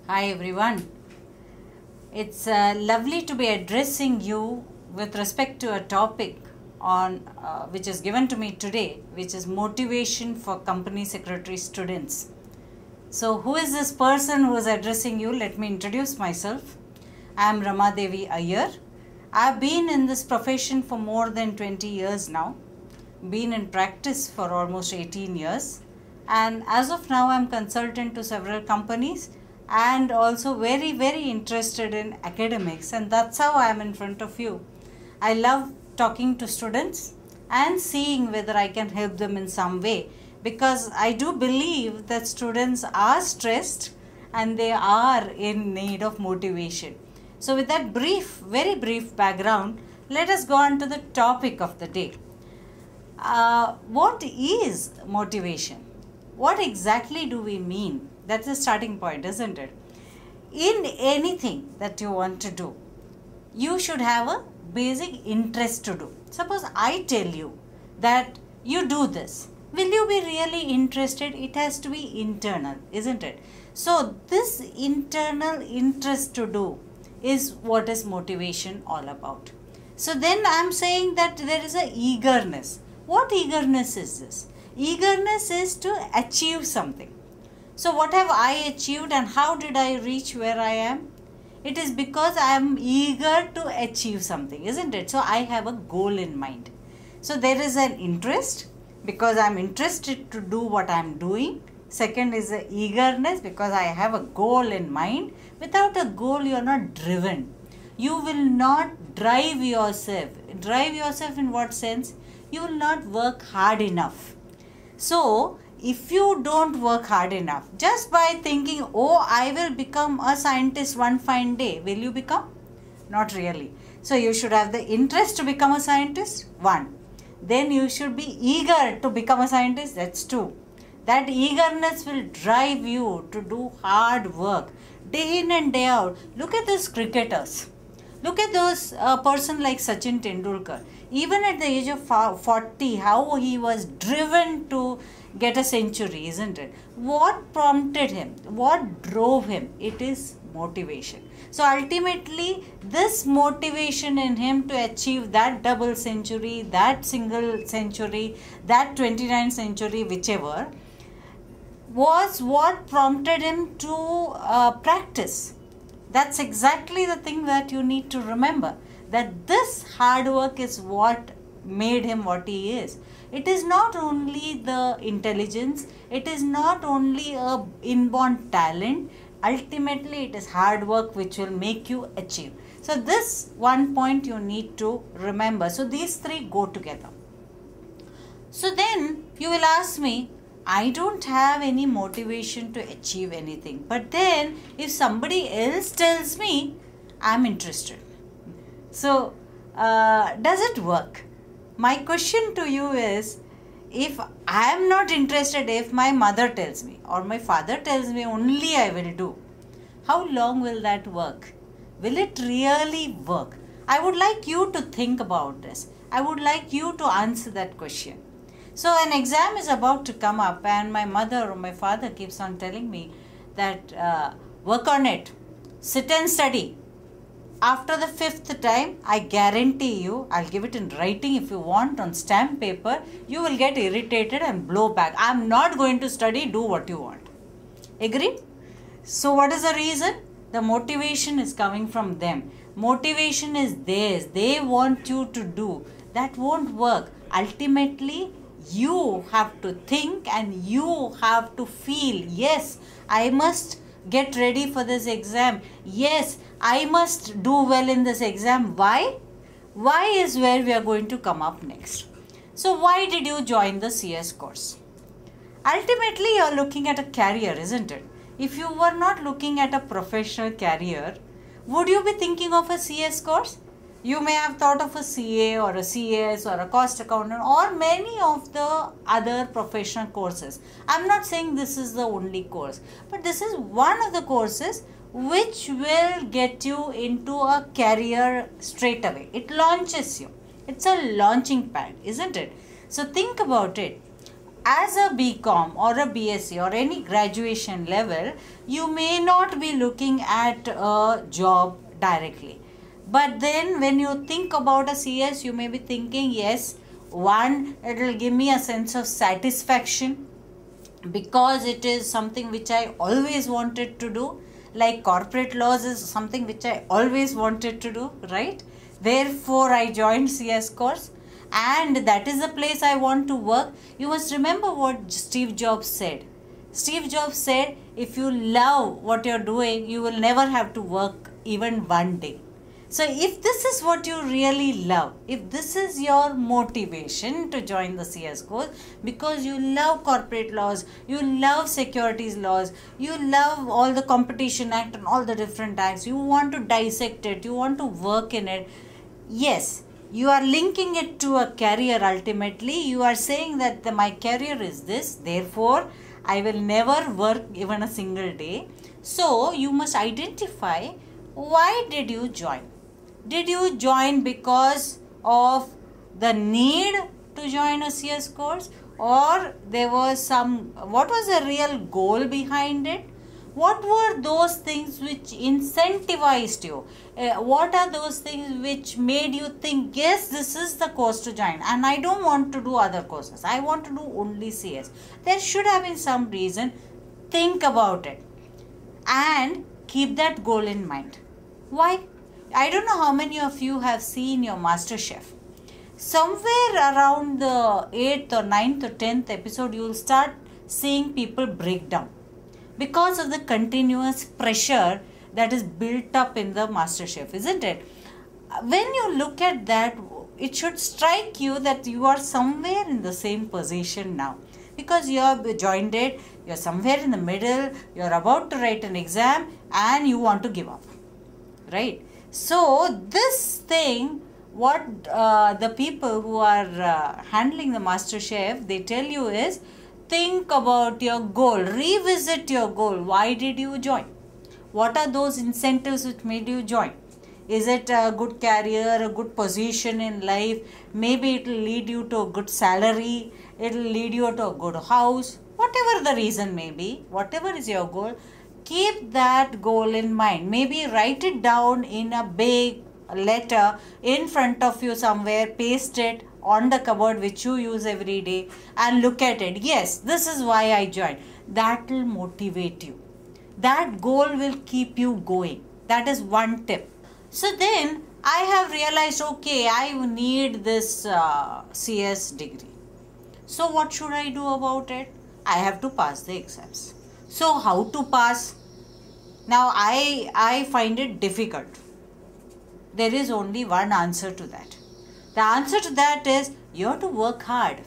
Hi everyone. It's lovely to be addressing you with respect to a topic on which is given to me today, which is motivation for company secretary students. So, who is this person who is addressing you? Let me introduce myself. I am Rama Devi Iyer. I have been in this profession for more than 20 years now. Been in practice for almost 18 years. And as of now, I am consultant to several companies and also very interested in academics, and that's how I am in front of you. I love talking to students and seeing whether I can help them in some way, because I do believe that students are stressed and they are in need of motivation. So with that very brief background, let us go on to the topic of the day. What is motivation? What exactly do we mean? That's the starting point, isn't it? In anything that you want to do, you should have a basic interest to do. Suppose I tell you that you do this. Will you be really interested? It has to be internal, isn't it? So this internal interest to do is what is motivation all about. So then I'm saying that there is a eagerness. What eagerness is this? Eagerness is to achieve something. So what have I achieved and how did I reach where I am? It is because I am eager to achieve something, isn't it? So I have a goal in mind. So there is an interest because I am interested to do what I am doing. Second is the eagerness because I have a goal in mind. Without a goal, you are not driven. You will not drive yourself. Drive yourself in what sense? You will not work hard enough. So if you don't work hard enough, just by thinking, oh, I will become a scientist one fine day, will you become? Not really. So you should have the interest to become a scientist, one. Then you should be eager to become a scientist, that's two. That eagerness will drive you to do hard work, day in and day out. Look at those cricketers. Look at those person like Sachin Tendulkar. Even at the age of 40, how he was driven to get a century, isn't it? What prompted him? What drove him? It is motivation. So ultimately, this motivation in him to achieve that double century, that single century, that 29th century, whichever, was what prompted him to practice. That's exactly the thing that you need to remember, that this hard work is what made him what he is. It is not only the intelligence, it is not only a inborn talent, ultimately it is hard work which will make you achieve. So this one point you need to remember. So these three go together. So then you will ask me, I don't have any motivation to achieve anything. But then if somebody else tells me, I'm interested. So does it work? My question to you is, if I am not interested, if my mother tells me or my father tells me only I will do, how long will that work? Will it really work? I would like you to think about this. I would like you to answer that question. So an exam is about to come up and my mother or my father keeps on telling me that work on it, sit and study. After the fifth time, I guarantee you, I'll give it in writing if you want on stamp paper, you will get irritated and blow back. I'm not going to study, do what you want. Agreed? So what is the reason? The motivation is coming from them. Motivation is theirs. They want you to do. That won't work. Ultimately, you have to think and you have to feel, yes, I must get ready for this exam. Yes, I must do well in this exam. Why? Why is where we are going to come up next. So why did you join the CS course? Ultimately, you are looking at a career, isn't it? If you were not looking at a professional career, would you be thinking of a CS course? You may have thought of a CA or a CS or a cost accountant or many of the other professional courses. I'm not saying this is the only course, but this is one of the courses which will get you into a career straight away. It launches you. It's a launching pad, isn't it? So think about it. as a BCom or a BSc or any graduation level, you may not be looking at a job directly. But then when you think about a CS, you may be thinking, yes, one, it will give me a sense of satisfaction because it is something which I always wanted to do. Like corporate laws is something which I always wanted to do, right? Therefore, I joined CS course, and that is the place I want to work. You must remember what Steve Jobs said. Steve Jobs said, if you love what you're doing, you will never have to work even one day. So if this is what you really love, if this is your motivation to join the CS course, because you love corporate laws, you love securities laws, you love all the competition act and all the different acts, you want to dissect it, you want to work in it, yes, you are linking it to a career ultimately. You are saying that my career is this, therefore I will never work even a single day. So you must identify, why did you join? Did you join because of the need to join a CS course, or there was what was the real goal behind it? What were those things which incentivized you? What are those things which made you think, yes, this is the course to join and I don't want to do other courses. I want to do only CS. There should have been some reason. Think about it and keep that goal in mind. Why? I don't know how many of you have seen your MasterChef. Somewhere around the 8th or 9th or 10th episode, you will start seeing people break down because of the continuous pressure that is built up in the MasterChef, isn't it? When you look at that, it should strike you that you are somewhere in the same position now, because you have joined it, you are somewhere in the middle, you are about to write an exam and you want to give up, right? So this thing, what the people who are handling the MasterChef, they tell you is, think about your goal, revisit your goal. Why did you join? What are those incentives which made you join? Is it a good career, a good position in life? Maybe it will lead you to a good salary, it will lead you to a good house, whatever the reason may be, whatever is your goal. Keep that goal in mind. Maybe write it down in a big letter in front of you somewhere, paste it on the cupboard which you use every day and look at it. Yes, this is why I joined. That will motivate you. That goal will keep you going. That is one tip. So then I have realized, okay, I need this CS degree. So what should I do about it? I have to pass the exams. So how to pass? Now I find it difficult. There is only one answer to that. The answer to that is, you have to work hard.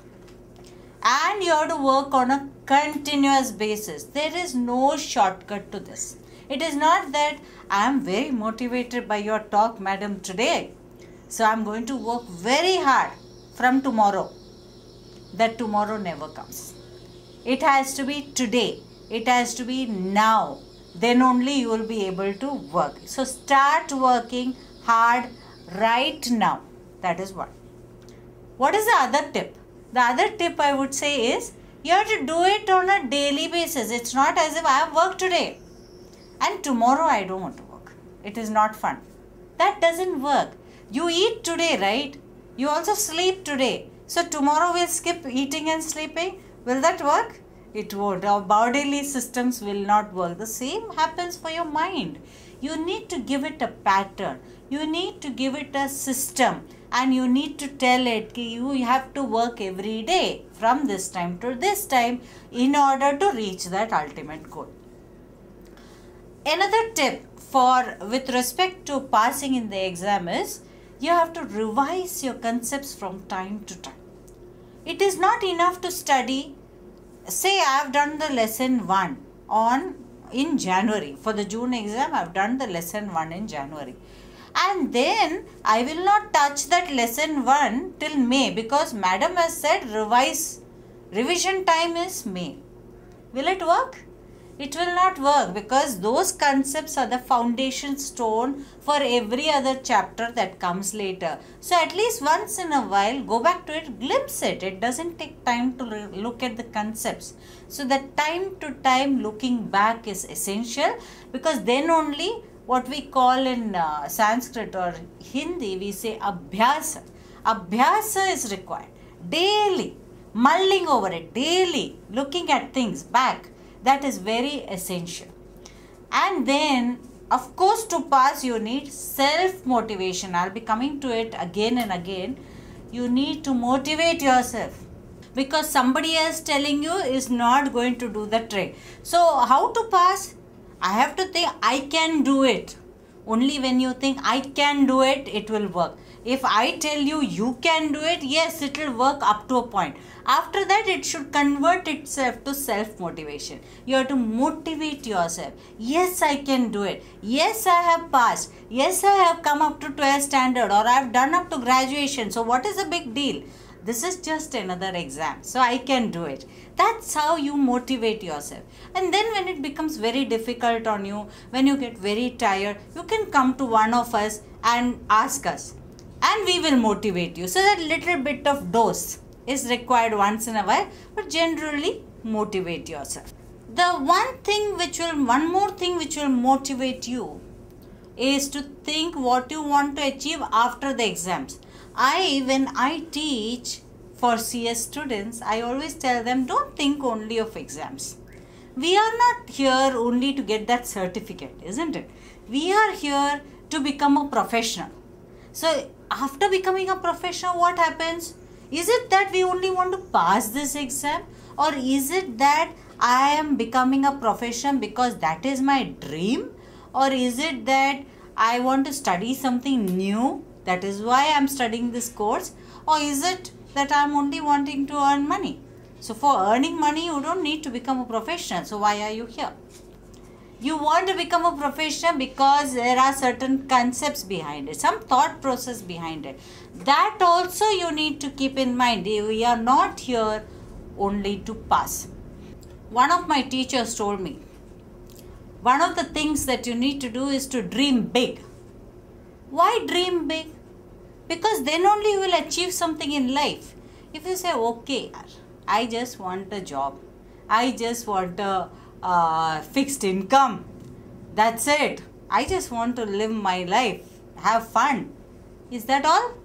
And you have to work on a continuous basis. There is no shortcut to this. It is not that I am very motivated by your talk, madam, today, so I am going to work very hard from tomorrow. That tomorrow never comes. It has to be today. It has to be now. Then only you will be able to work. So start working hard right now. That is one. What is the other tip? The other tip I would say is, you have to do it on a daily basis. It's not as if I have worked today and tomorrow I don't want to work. It is not fun. That doesn't work. You eat today, right? You also sleep today. So tomorrow we'll skip eating and sleeping. Will that work? It won't. Our bodily systems will not work. The same happens for your mind. You need to give it a pattern. You need to give it a system. And you need to tell it that you have to work every day from this time to this time in order to reach that ultimate goal. Another tip with respect to passing in the exam is, you have to revise your concepts from time to time. It is not enough to study. Say I have done the lesson 1 in January. For the June exam, I have done the lesson 1 in January. And then I will not touch that lesson 1 till May, because madam has said revision time is May. Will it work? It will not work, because those concepts are the foundation stone for every other chapter that comes later. So at least once in a while, go back to it, glimpse it. It doesn't take time to look at the concepts. So that time to time looking back is essential, because then only what we call in Sanskrit or Hindi, we say abhyasa. Abhyasa is required. Daily, mulling over it, daily, looking at things back. That is very essential. And then, of course, to pass, you need self-motivation. I'll be coming to it again and again. You need to motivate yourself, because somebody else telling you is not going to do the trick. So, how to pass? I have to think I can do it. Only when you think I can do it, it will work. If I tell you you can do it, yes, it will work up to a point. After that, it should convert itself to self-motivation. You have to motivate yourself. Yes, I can do it. Yes, I have passed. Yes, I have come up to 12th standard, or I have done up to graduation. So what is the big deal? This is just another exam. So I can do it. That's how you motivate yourself. And then when it becomes very difficult on you, when you get very tired, you can come to one of us and ask us. And we will motivate you. So that little bit of dose is required once in a while, but generally motivate yourself. The one more thing which will motivate you is to think what you want to achieve after the exams. When I teach for CS students, I always tell them, don't think only of exams. We are not here only to get that certificate, isn't it? We are here to become a professional. So after becoming a professional, what happens? Is it that we only want to pass this exam, or is it that I am becoming a professional because that is my dream, or is it that I want to study something new, that is why I am studying this course, or is it that I am only wanting to earn money? So for earning money, you don't need to become a professional. So why are you here? You want to become a professional because there are certain concepts behind it, some thought process behind it. That also you need to keep in mind. We are not here only to pass. One of my teachers told me, one of the things that you need to do is to dream big. Why dream big? Because then only you will achieve something in life. If you say, okay, I just want a job, I just want a fixed income, that's it, I just want to live my life, have fun. Is that all?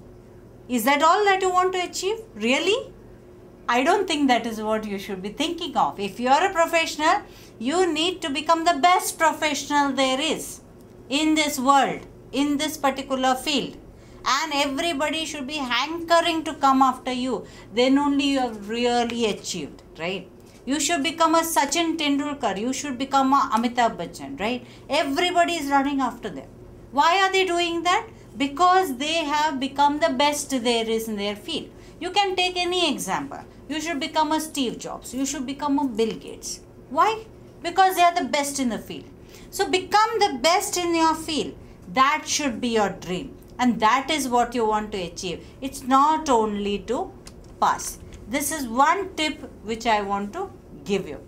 Is that all that you want to achieve? Really? I don't think that is what you should be thinking of. If you are a professional, you need to become the best professional there is in this world, in this particular field. And everybody should be hankering to come after you. Then only you have really achieved, right? You should become a Sachin Tendulkar. You should become a Amitabh Bachchan, right? Everybody is running after them. Why are they doing that? Because they have become the best there is in their field. You can take any example. You should become a Steve Jobs. You should become a Bill Gates. Why? Because they are the best in the field. So become the best in your field. That should be your dream. And that is what you want to achieve. It's not only to pass. This is one tip which I want to give you.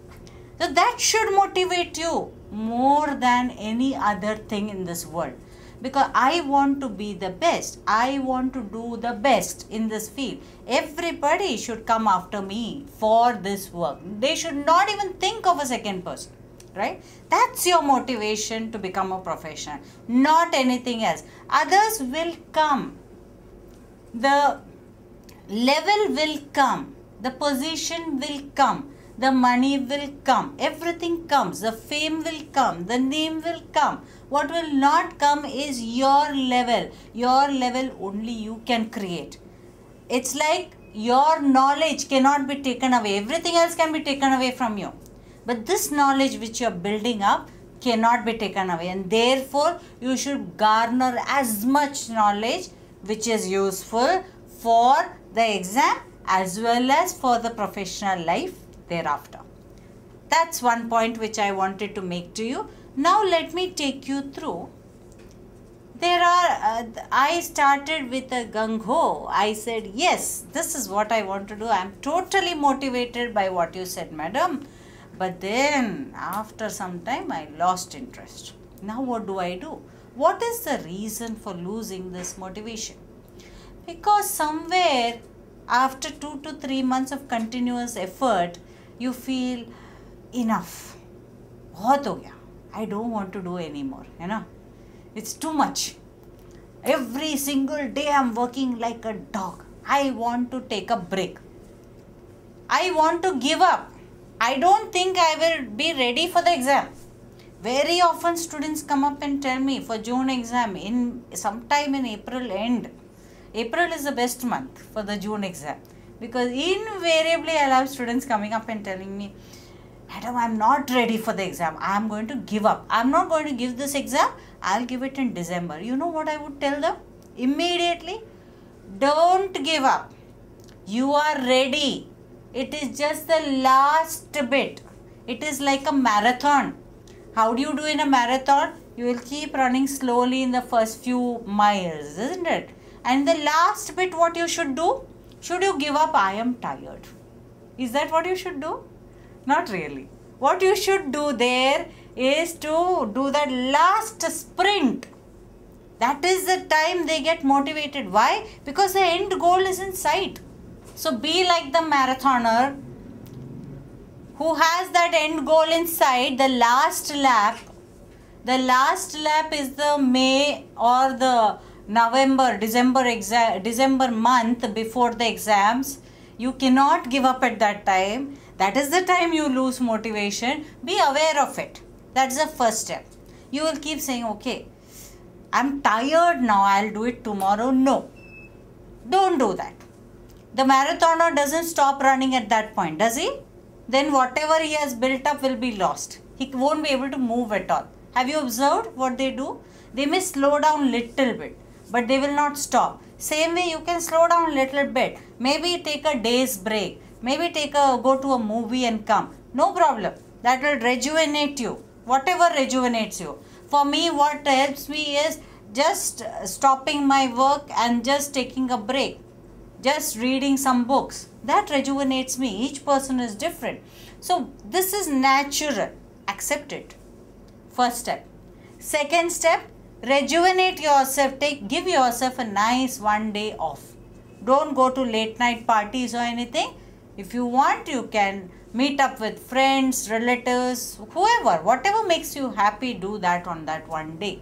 So that should motivate you more than any other thing in this world. Because I want to be the best. I want to do the best in this field. Everybody should come after me for this work. They should not even think of a second person. Right? That's your motivation to become a professional. Not anything else. Others will come. The level will come. The position will come. The money will come. Everything comes. The fame will come. The name will come. What will not come is your level. Your level only you can create. It's like your knowledge cannot be taken away. Everything else can be taken away from you. But this knowledge which you are building up cannot be taken away. And therefore, you should garner as much knowledge which is useful for the exam as well as for the professional life thereafter. That's one point which I wanted to make to you. Now let me take you through. I started with a gung-ho. I said, yes, this is what I want to do. I am totally motivated by what you said, madam. But then after some time I lost interest. Now what do I do? What is the reason for losing this motivation? Because somewhere after 2 to 3 months of continuous effort, you feel enough. बहुत हो गया. I don't want to do anymore. It's too much. Every single day I'm working like a dog. I want to take a break. I want to give up. I don't think I will be ready for the exam. Very often students come up and tell me for June exam in sometime in April end. April is the best month for the June exam, because invariably I'll have students coming up and telling me, Madam, I'm not ready for the exam. I'm going to give up. I'm not going to give this exam. I'll give it in December. You know what I would tell them? Immediately, don't give up. You are ready. It is just the last bit. It is like a marathon. How do you do in a marathon? You will keep running slowly in the first few miles, isn't it? And the last bit, what you should do? Should you give up? I am tired. Is that what you should do? Not really. What you should do there is to do that last sprint. That is the time they get motivated. Why? Because the end goal is in sight. So be like the marathoner who has that end goal in sight, the last lap. The last lap is the May or the December month before the exams. You cannot give up at that time. That is the time you lose motivation. Be aware of it. That's the first step. You will keep saying, okay, I'm tired now, I'll do it tomorrow. No, don't do that. The marathoner doesn't stop running at that point, does he? Then whatever he has built up will be lost. He won't be able to move at all. Have you observed what they do? They may slow down little bit, but they will not stop. Same way you can slow down little bit. Maybe take a day's break. Maybe go to a movie and come. No problem. That will rejuvenate you. Whatever rejuvenates you. For me, what helps me is just stopping my work and just taking a break. Just reading some books. That rejuvenates me. Each person is different. So this is natural. Accept it. First step. Second step, rejuvenate yourself. Give yourself a nice one day off. Don't go to late night parties or anything. If you want, you can meet up with friends, relatives, whoever. Whatever makes you happy, do that on that one day.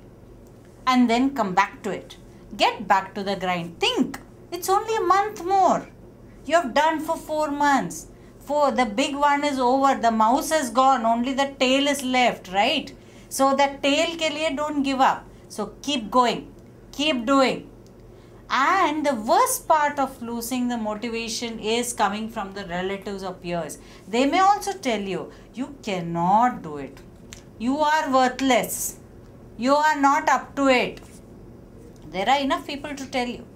And then come back to it. Get back to the grind. Think. It's only a month more. You have done for 4 months. The big one is over. The mouse is gone. Only the tail is left, right? So that tail ke liye don't give up. So keep going. Keep doing. And the worst part of losing the motivation is coming from the relatives or peers. They may also tell you, you cannot do it. You are worthless. You are not up to it. There are enough people to tell you.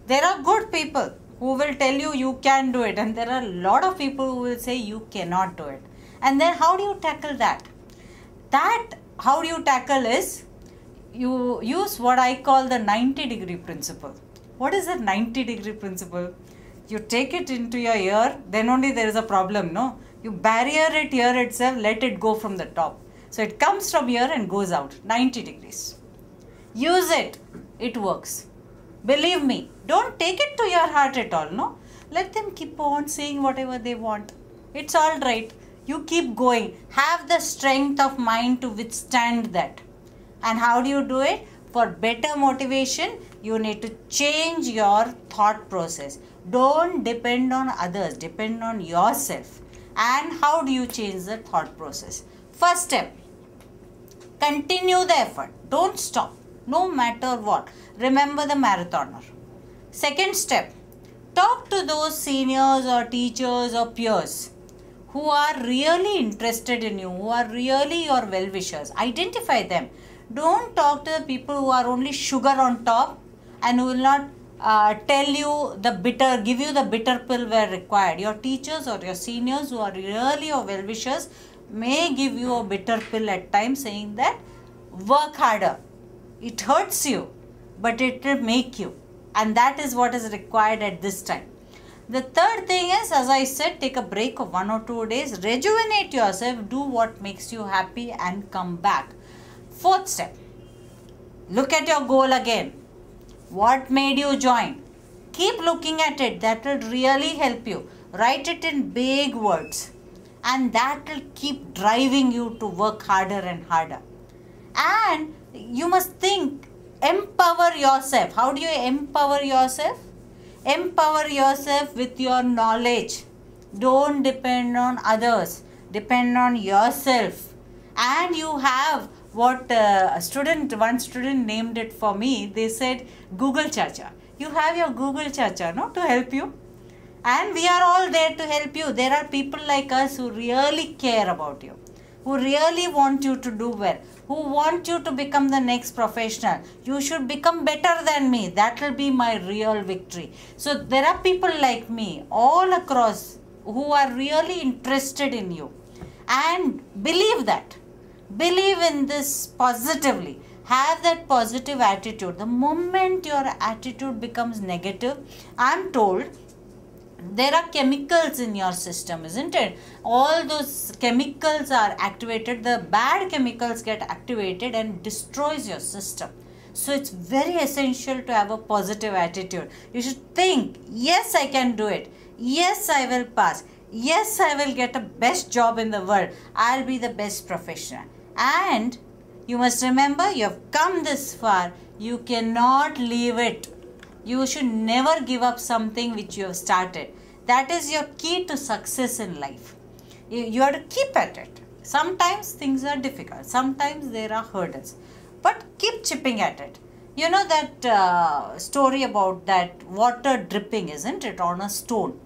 There are good people who will tell you you can do it. And there are a lot of people who will say you cannot do it. And then how do you tackle that? How do you tackle is, you use what I call the 90-degree principle. What is that 90-degree principle? You take it into your ear, then only there is a problem, no? You barrier it here itself, let it go from the top. So it comes from here and goes out, 90 degrees. Use it. It works. Believe me, don't take it to your heart at all, no? Let them keep on saying whatever they want. It's all right. You keep going. Have the strength of mind to withstand that. And how do you do it? For better motivation, you need to change your thought process. Don't depend on others. Depend on yourself. And how do you change the thought process? First step, continue the effort. Don't stop. No matter what. Remember the marathoner. Second step, talk to those seniors or teachers or peers who are really interested in you, who are really your well-wishers. Identify them. Don't talk to the people who are only sugar on top and who will not tell you the bitter, give you the bitter pill where required. Your teachers or your seniors who are really your well-wishers may give you a bitter pill at times, saying that work harder. It hurts you, but it will make you. And that is what is required at this time. The third thing is, as I said, take a break of 1 or 2 days, rejuvenate yourself, do what makes you happy and come back. Fourth step, look at your goal again. What made you join? Keep looking at it. That will really help you. Write it in big words, and that will keep driving you to work harder and harder. And you must think, empower yourself. How do you empower yourself? Empower yourself with your knowledge. Don't depend on others. Depend on yourself. And you have what one student named it for me. They said Google Chacha. You have your Google Chacha, no, to help you. And we are all there to help you. There are people like us who really care about you, who really want you to do well, who want you to become the next professional. You should become better than me. That will be my real victory. So there are people like me all across who are really interested in you. And believe that. Believe in this positively. Have that positive attitude. The moment your attitude becomes negative, I am told there are chemicals in your system, isn't it? All those chemicals are activated. The bad chemicals get activated and destroys your system. So it's very essential to have a positive attitude. You should think, yes, I can do it. Yes, I will pass. Yes, I will get a best job in the world. I'll be the best professional. And you must remember, you have come this far. You cannot leave it. You should never give up something which you have started. That is your key to success in life. You have to keep at it. Sometimes things are difficult. Sometimes there are hurdles. But keep chipping at it. You know that story about that water dripping, isn't it, on a stone?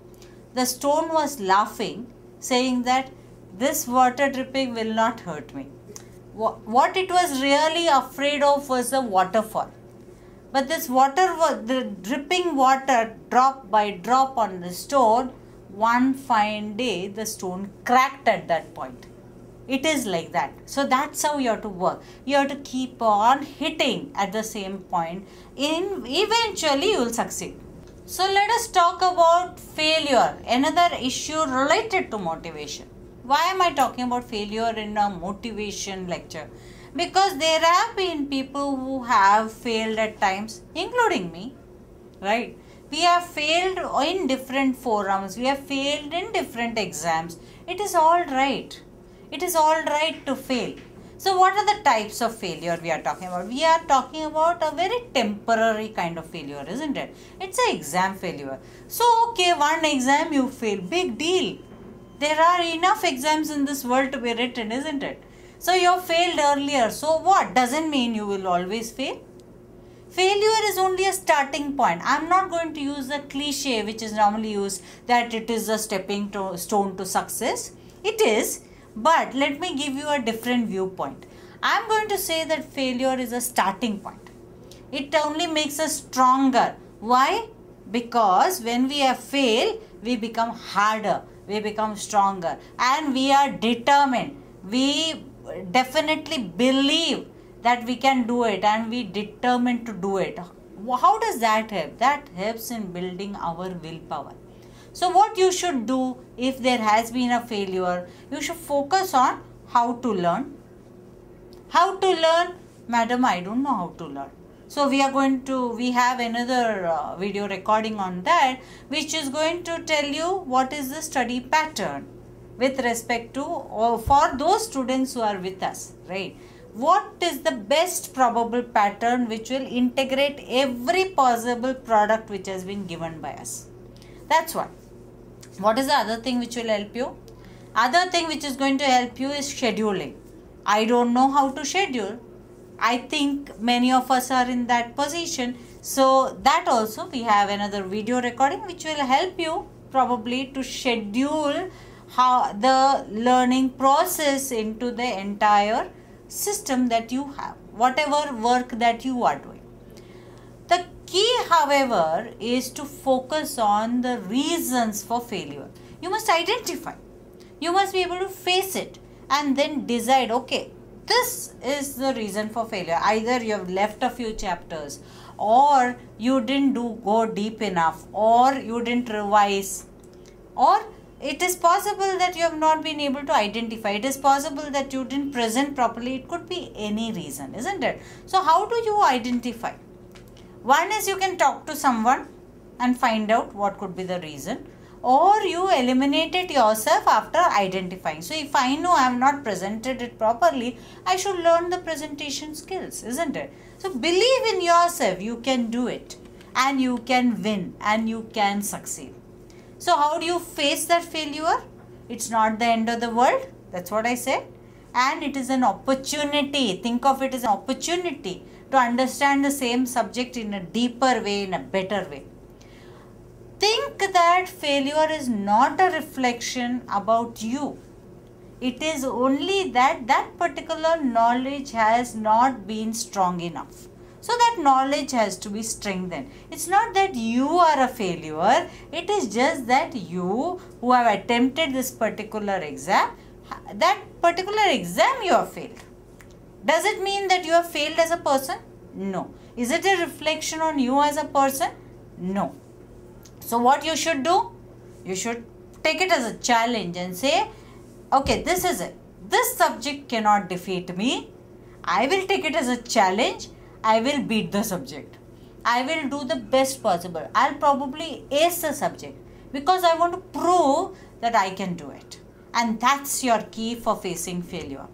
The stone was laughing, saying that this water dripping will not hurt me. What it was really afraid of was the waterfall. But this the dripping water, drop by drop on the stone, one fine day the stone cracked at that point. It is like that. So that's how you have to work. You have to keep on hitting at the same point. Eventually you will succeed. So let us talk about failure, another issue related to motivation. Why am I talking about failure in a motivation lecture? Because there have been people who have failed at times, including me, right? We have failed in different forums. We have failed in different exams. It is all right. It is all right to fail. So what are the types of failure we are talking about? We are talking about a very temporary kind of failure, isn't it? It's an exam failure. So okay, one exam you fail, big deal. There are enough exams in this world to be written, isn't it? So you failed earlier. So what? Doesn't mean you will always fail. Failure is only a starting point. I am not going to use the cliche which is normally used that it is a stepping stone to success. It is, but let me give you a different viewpoint. I am going to say that failure is a starting point. It only makes us stronger. Why? Because when we have failed, we become harder, we become stronger, and we are determined. We definitely believe that we can do it, and we determined to do it. How does that help? That helps in building our willpower. So what you should do if there has been a failure, you should focus on how to learn. How to learn? Madam, I don't know how to learn. So we have another video recording on that, which is going to tell you what is the study pattern with respect to, or for those students who are with us, right? What is the best probable pattern which will integrate every possible product which has been given by us? That's one. What is the other thing which will help you? Other thing which is going to help you is scheduling. I don't know how to schedule. I think many of us are in that position. So that also we have another video recording which will help you probably to schedule how the learning process into the entire system that you have, whatever work that you are doing. The key, however, is to focus on the reasons for failure. You must identify. You must be able to face it and then decide, okay, this is the reason for failure. Either you have left a few chapters, or you didn't go deep enough, or you didn't revise, or it is possible that you have not been able to identify. It is possible that you didn't present properly. It could be any reason, isn't it? So how do you identify? One is you can talk to someone and find out what could be the reason, or you eliminate it yourself after identifying. So if I know I have not presented it properly, I should learn the presentation skills, isn't it? So believe in yourself. You can do it, and you can win, and you can succeed. So how do you face that failure? It's not the end of the world. That's what I said. And it is an opportunity. Think of it as an opportunity to understand the same subject in a deeper way, in a better way. Think that failure is not a reflection about you. It is only that that particular knowledge has not been strong enough. So that knowledge has to be strengthened. It's not that you are a failure. It is just that you who have attempted this particular exam, that particular exam you have failed. Does it mean that you have failed as a person? No. Is it a reflection on you as a person? No. So what you should do? You should take it as a challenge and say, okay, this is it. This subject cannot defeat me. I will take it as a challenge. I will beat the subject. I will do the best possible. I'll probably ace the subject because I want to prove that I can do it. And that's your key for facing failure.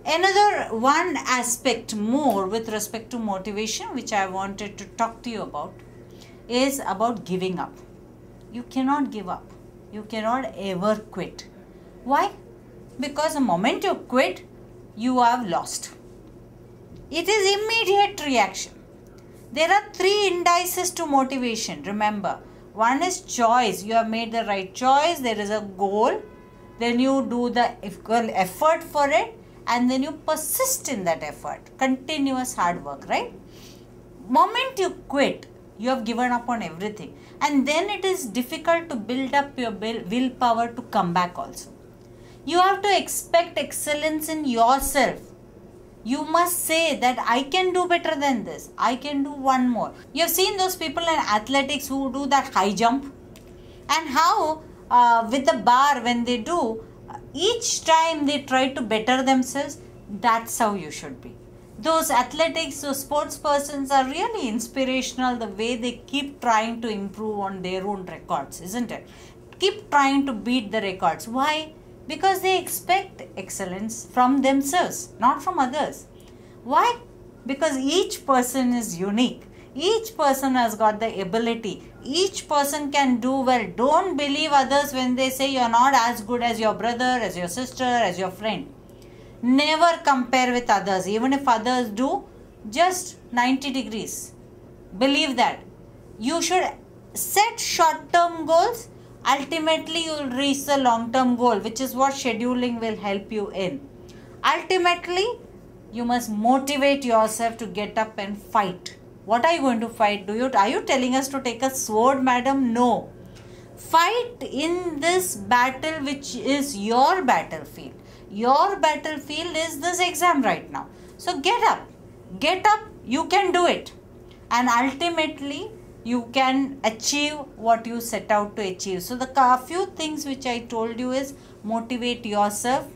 Another one aspect more with respect to motivation, which I wanted to talk to you about, is about giving up. You cannot give up. You cannot ever quit. Why? Because the moment you quit, you have lost. It is immediate reaction. There are 3 indices to motivation. Remember, one is choice. You have made the right choice. There is a goal. Then you do the equal effort for it, and then you persist in that effort. Continuous hard work, right? Moment you quit, you have given up on everything. And then it is difficult to build up your willpower to come back also. You have to expect excellence in yourself. You must say that I can do better than this. I can do one more. You have seen those people in athletics who do that high jump, and how with the bar when they do, each time they try to better themselves. That's how you should be. Those athletics, those sports persons are really inspirational, the way they keep trying to improve on their own records, isn't it? Keep trying to beat the records. Why? Because they expect excellence from themselves, not from others. Why? Because each person is unique. Each person has got the ability. Each person can do well. Don't believe others when they say you're not as good as your brother, as your sister, as your friend. Never compare with others. Even if others do, just 90 degrees. Believe that. You should set short-term goals. Ultimately, you will reach the long-term goal, which is what scheduling will help you in. Ultimately, you must motivate yourself to get up and fight. What are you going to fight? Are you telling us to take a sword, madam? No. Fight in this battle, which is your battlefield. Your battlefield is this exam right now. So get up. Get up. You can do it. And ultimately, you can achieve what you set out to achieve. So the few things which I told you is motivate yourself.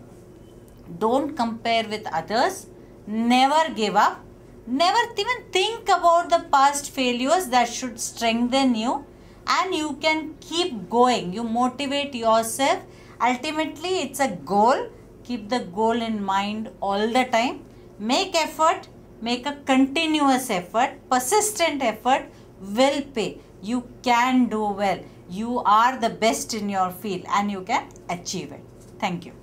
Don't compare with others. Never give up. Never even think about the past failures. That should strengthen you. And you can keep going. You motivate yourself. Ultimately, it's a goal. Keep the goal in mind all the time. Make effort. Make a continuous effort. Persistent effort will pay. You can do well. You are the best in your field and you can achieve it. Thank you.